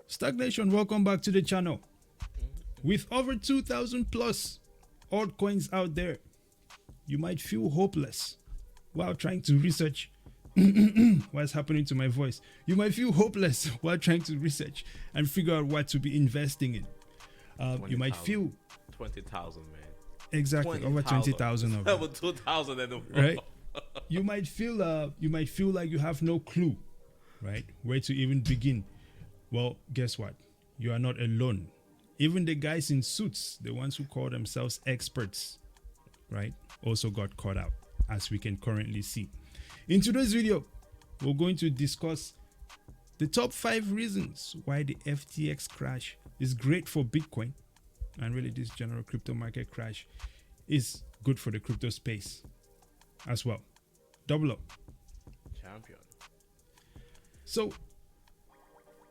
Stagnation, welcome back to the channel. With over 2,000 plus altcoins out there, you might feel hopeless while trying to research what's happening to my voice. You might feel hopeless while trying to research and figure out what to be investing in. You might feel 20,000, man. Exactly, over 20,000 of them. Over 2,000 in the world. Right? You might feel like you have no clue, right, where to even begin. Well, guess what? You are not alone. Even the guys in suits, the ones who call themselves experts, right, also got caught out, as we can currently see. In today's video, we're going to discuss the top 5 reasons why the FTX crash is great for Bitcoin, and really this general crypto market crash is good for the crypto space as well. Double up. Champion. So,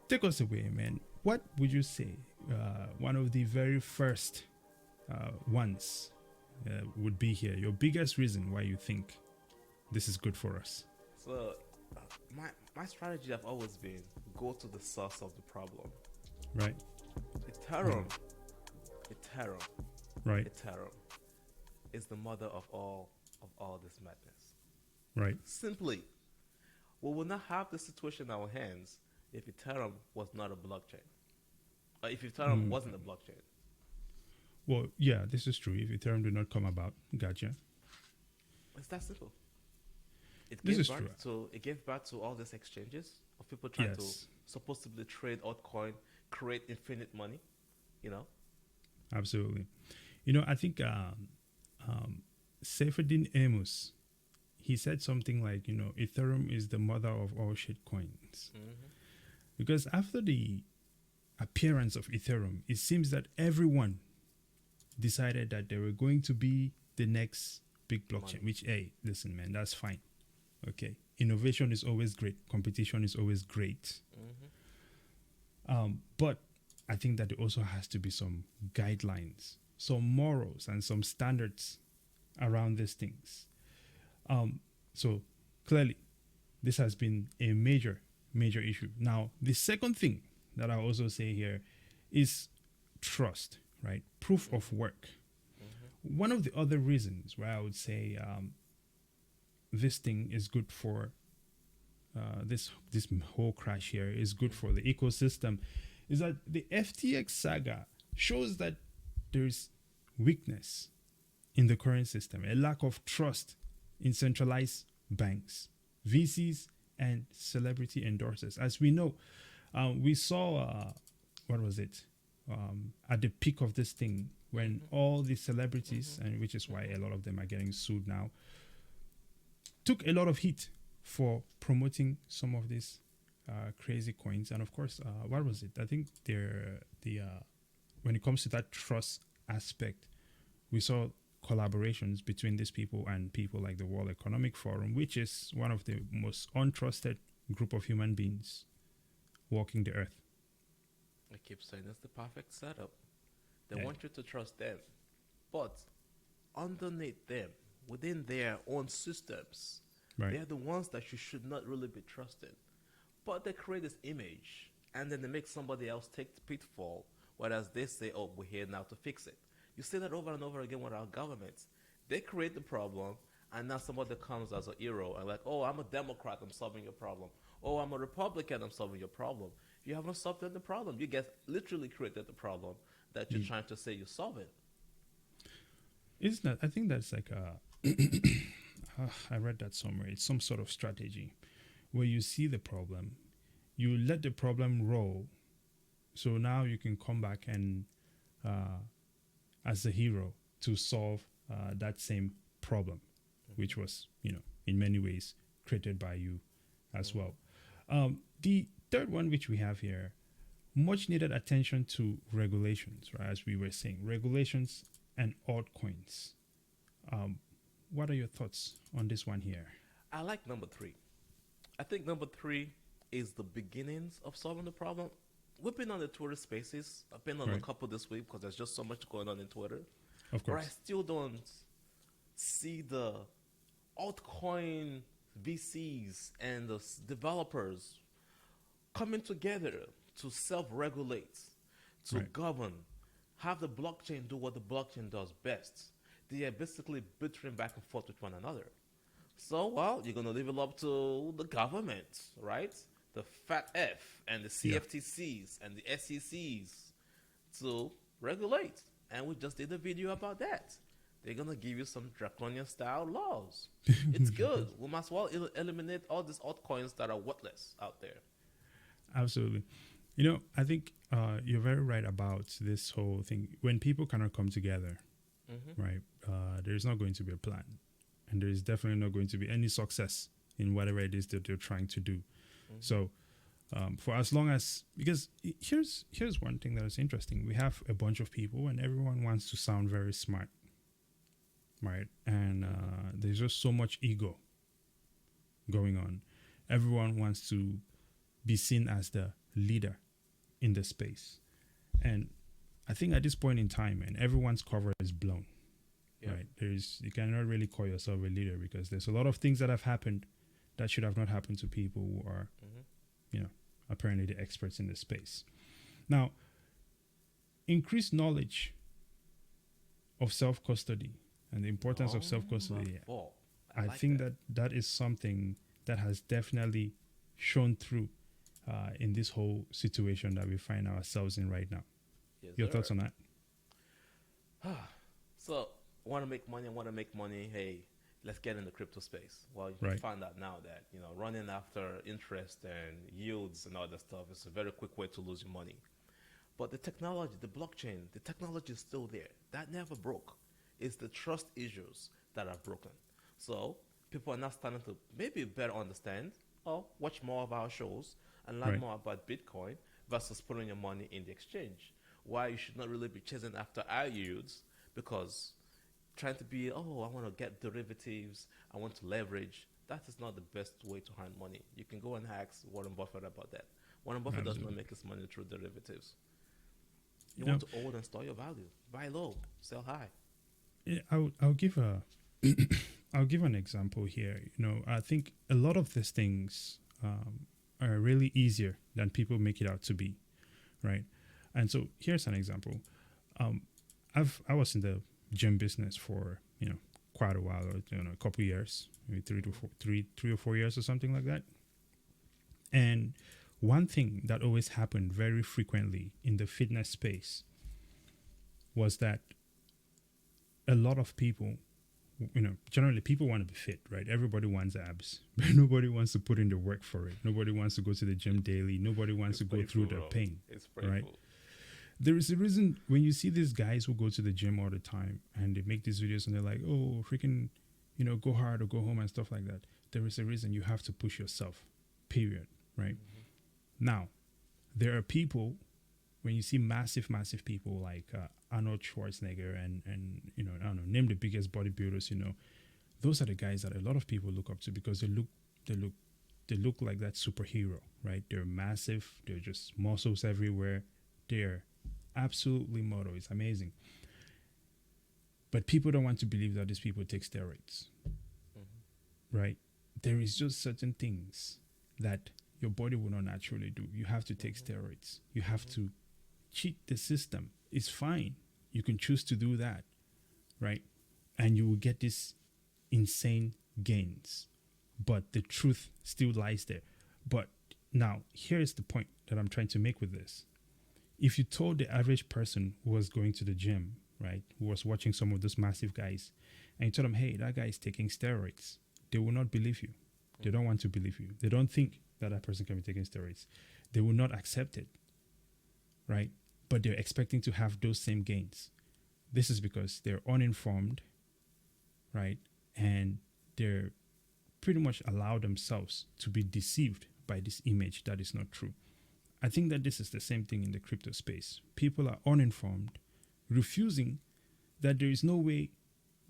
take us away, man. What would you say one of the very first ones would be here? Your biggest reason why you think this is good for us? So, my strategy have always been go to the source of the problem. Right. Ethereum. Right. Ethereum is the mother of all this madness. Right. Simply, we will not have the situation in our hands if Ethereum was not a blockchain. If Ethereum wasn't a blockchain. Well, yeah, this is true. If Ethereum did not come about, gotcha. It's that simple. It This gave is birth true. It gave birth to all these exchanges of people trying to supposedly trade altcoin, create infinite money, you know? Absolutely. You know, I think Saifuddin Amos, he said something like, you know, Ethereum is the mother of all shit coins. Because after the appearance of Ethereum, it seems that everyone decided that they were going to be the next big blockchain, which, hey, listen, man, that's fine. Okay. Innovation is always great. Competition is always great. But I think that there also has to be some guidelines, some morals, and some standards around these things. So clearly, this has been a major issue. Now, the second thing that I also say here is trust, right? Proof of work. One of the other reasons why I would say this thing is good for this whole crash here is good for the ecosystem is that the FTX saga shows that there's weakness in the current system, a lack of trust in centralized banks, VCs, and celebrity endorsers. As we know, we saw, what was it, at the peak of this thing, when all the celebrities, and which is why a lot of them are getting sued now, took a lot of heat for promoting some of these crazy coins. And of course, what was it? I think when it comes to that trust aspect, we saw collaborations between these people and people like the World Economic Forum, which is one of the most untrusted group of human beings walking the earth. I keep saying it's the perfect setup. They want you to trust them. But underneath them, within their own systems, they're the ones that you should not really be trusted. But they create this image, and then they make somebody else take the pitfall, whereas they say, oh, we're here now to fix it. You see that over and over again with our governments. They create the problem, and now somebody comes as a hero and like, oh, I'm a Democrat, I'm solving your problem. Oh, I'm a Republican, I'm solving your problem. You haven't solved the problem. You get literally created the problem that you're trying to say you're solving. Isn't that? I think that's like I read that somewhere. It's some sort of strategy where you see the problem, you let the problem roll, so now you can come back and as a hero to solve that same problem, which was, you know, in many ways created by you as well. The third one, which we have here, much needed attention to regulations, right? As we were saying, regulations and altcoins. What are your thoughts on this one here? I like number 3. I think number 3 is the beginnings of solving the problem. We've been on the Twitter spaces. I've been on a couple this week because there's just so much going on in Twitter. Of course. But I still don't see the altcoin VCs and the developers coming together to self-regulate, to Right. govern, have the blockchain do what the blockchain does best. They are basically bickering back and forth with one another. So, well, you're going to leave it up to the government, right? The Fat F and the Yeah. CFTCs and the SECs to regulate. And we just did a video about that. They're going to give you some draconian style laws. It's good. We must well eliminate all these altcoins that are worthless out there. Absolutely. I think you're very right about this whole thing. When people cannot come together, right, there's not going to be a plan. And there is definitely not going to be any success in whatever it is that they're trying to do. So for as long as, because here's one thing that is interesting. We have a bunch of people and everyone wants to sound very smart, right? And there's just so much ego going on. Everyone wants to be seen as the leader in the space. And I think at this point in time, and everyone's cover is blown. Yeah. Right? You cannot really call yourself a leader because there's a lot of things that have happened that should have not happened to people who are, apparently the experts in the space. Now, increased knowledge of self-custody and the importance of self-custody. I think that is something that has definitely shown through in this whole situation that we find ourselves in right now. Yes, your thoughts on that? So, want to make money, hey, let's get in the crypto space. Well, you Right. find out now that, running after interest and yields and all that stuff is a very quick way to lose your money. But the technology, the blockchain, the technology is still there. That never broke. It's the trust issues that are broken. So people are now starting to maybe better understand or watch more of our shows and learn Right. more about Bitcoin versus putting your money in the exchange. Why you should not really be chasing after our yields, because trying to be, I want to get derivatives, I want to leverage, that is not the best way to earn money. You can go and ask Warren Buffett about that. Warren Buffett does not make his money through derivatives. You want to hold and store your value. Buy low, sell high. Yeah, I'll give I'll give an example here. I think a lot of these things are really easier than people make it out to be, right? And so here's an example. I was in the gym business for quite a while, or a couple of years, maybe 3 or 4 years or something like that. And one thing that always happened very frequently in the fitness space was that a lot of people, generally people want to be fit, right? Everybody wants abs, but nobody wants to put in the work for it. Nobody wants to go to the gym daily. Nobody wants to go through the pain, right? There is a reason when you see these guys who go to the gym all the time and they make these videos and they're like, oh, freaking, go hard or go home and stuff like that. There is a reason you have to push yourself, period, right? Now, there are people, when you see massive people like Arnold Schwarzenegger and I don't know, name the biggest bodybuilders, those are the guys that a lot of people look up to because they look like that superhero, right? They're massive, they're just muscles everywhere, they're absolutely moto. It's amazing. But people don't want to believe that these people take steroids, right? There is just certain things that your body will not naturally do. You have to take steroids. You have to cheat the system. It's fine. You can choose to do that, right? And you will get these insane gains. But the truth still lies there. But now, here's the point that I'm trying to make with this. If you told the average person who was going to the gym, right, who was watching some of those massive guys, and you told them, hey, that guy is taking steroids, they will not believe you. They don't want to believe you. They don't think that person can be taking steroids. They will not accept it, right? But they're expecting to have those same gains. This is because they're uninformed, right? And they're pretty much allow themselves to be deceived by this image that is not true. I think that this is the same thing in the crypto space. People are uninformed, refusing that there is no way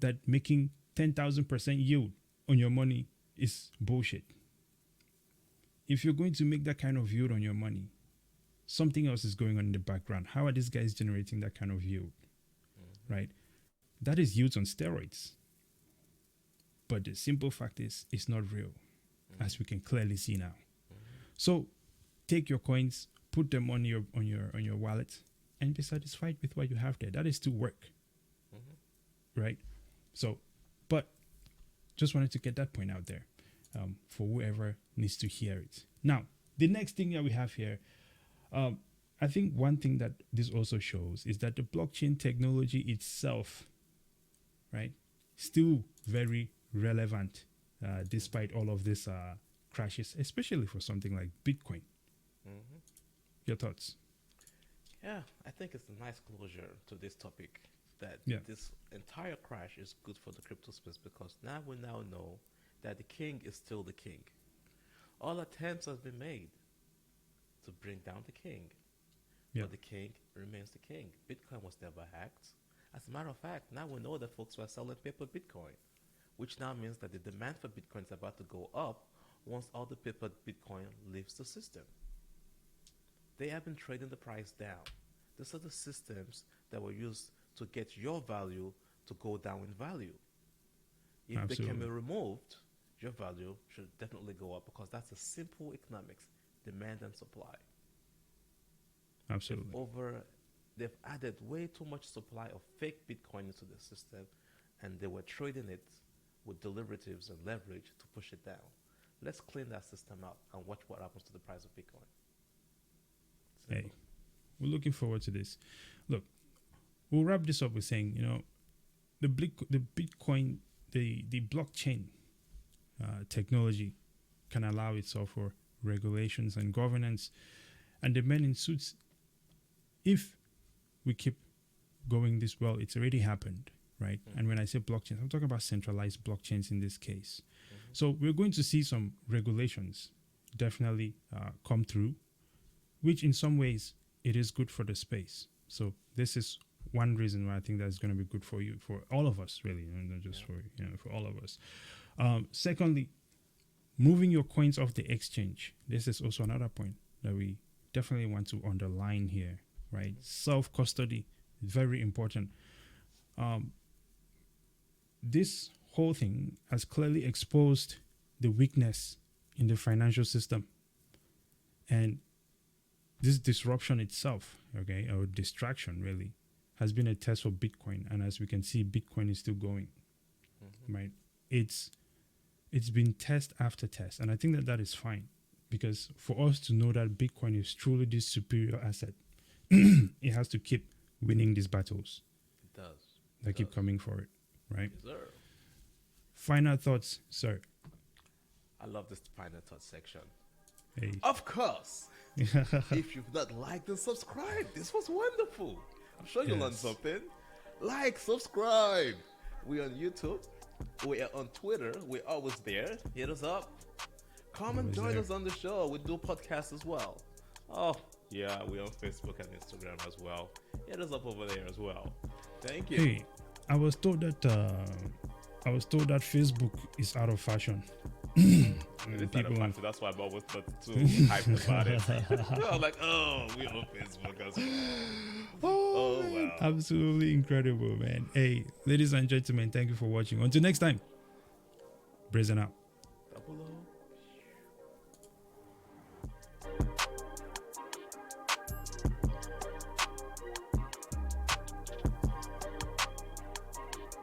that making 10,000% yield on your money is bullshit. If you're going to make that kind of yield on your money, something else is going on in the background. How are these guys generating that kind of yield? Right? That is yields on steroids. But the simple fact is, it's not real. as we can clearly see now. So take your coins, put them on your wallet, and be satisfied with what you have there. That is still work, right? So, but just wanted to get that point out there for whoever needs to hear it. Now, the next thing that we have here, I think one thing that this also shows is that the blockchain technology itself, right, still very relevant despite all of this crashes, especially for something like Bitcoin. Your thoughts? Yeah, I think it's a nice closure to this topic that this entire crash is good for the crypto space because now we now know that the king is still the king. All attempts have been made to bring down the king, but the king remains the king. Bitcoin was never hacked. As a matter of fact, now we know that folks were selling paper Bitcoin, which now means that the demand for Bitcoin is about to go up once all the paper Bitcoin leaves the system. They have been trading the price down. These are the systems that were used to get your value to go down in value. If they can be removed, your value should definitely go up because that's a simple economics, demand and supply. Absolutely. They've added way too much supply of fake Bitcoin into the system, and they were trading it with derivatives and leverage to push it down. Let's clean that system out and watch what happens to the price of Bitcoin. Simple. Hey, we're looking forward to this. Look, we'll wrap this up with saying, the Bitcoin, the blockchain technology can allow itself for regulations and governance and the men in suits. If we keep going this well, it's already happened, right? And when I say blockchains, I'm talking about centralized blockchains in this case. So we're going to see some regulations definitely come through, which in some ways it is good for the space. So this is one reason why I think that's going to be good for you, for all of us, really, not just for all of us. Secondly, moving your coins off the exchange. This is also another point that we definitely want to underline here, right? Self-custody, very important. This whole thing has clearly exposed the weakness in the financial system. And this disruption itself, okay, or distraction really, has been a test for Bitcoin. And as we can see, Bitcoin is still going, right? It's been test after test. And I think that is fine because for us to know that Bitcoin is truly this superior asset, it has to keep winning these battles. It does. They keep coming for it, right? Yes, sir. Final thoughts, sir. I love this final thoughts section. Hey. Of course. If you've not liked and subscribed, this was wonderful. I'm sure you'll learn something. Like, subscribe. We're on YouTube. We are on Twitter. We're always there. Hit us up. Come and join us on the show. We do podcasts as well. Oh, yeah, we're on Facebook and Instagram as well. Hit us up over there as well. Thank you. Hey, I was told that Facebook is out of fashion. That's why I'm always not too hyped about it. I'm like, we're on Facebook as well. Oh, wow. Absolutely incredible, man. Hey, ladies and gentlemen, thank you for watching. Until next time, brazen out.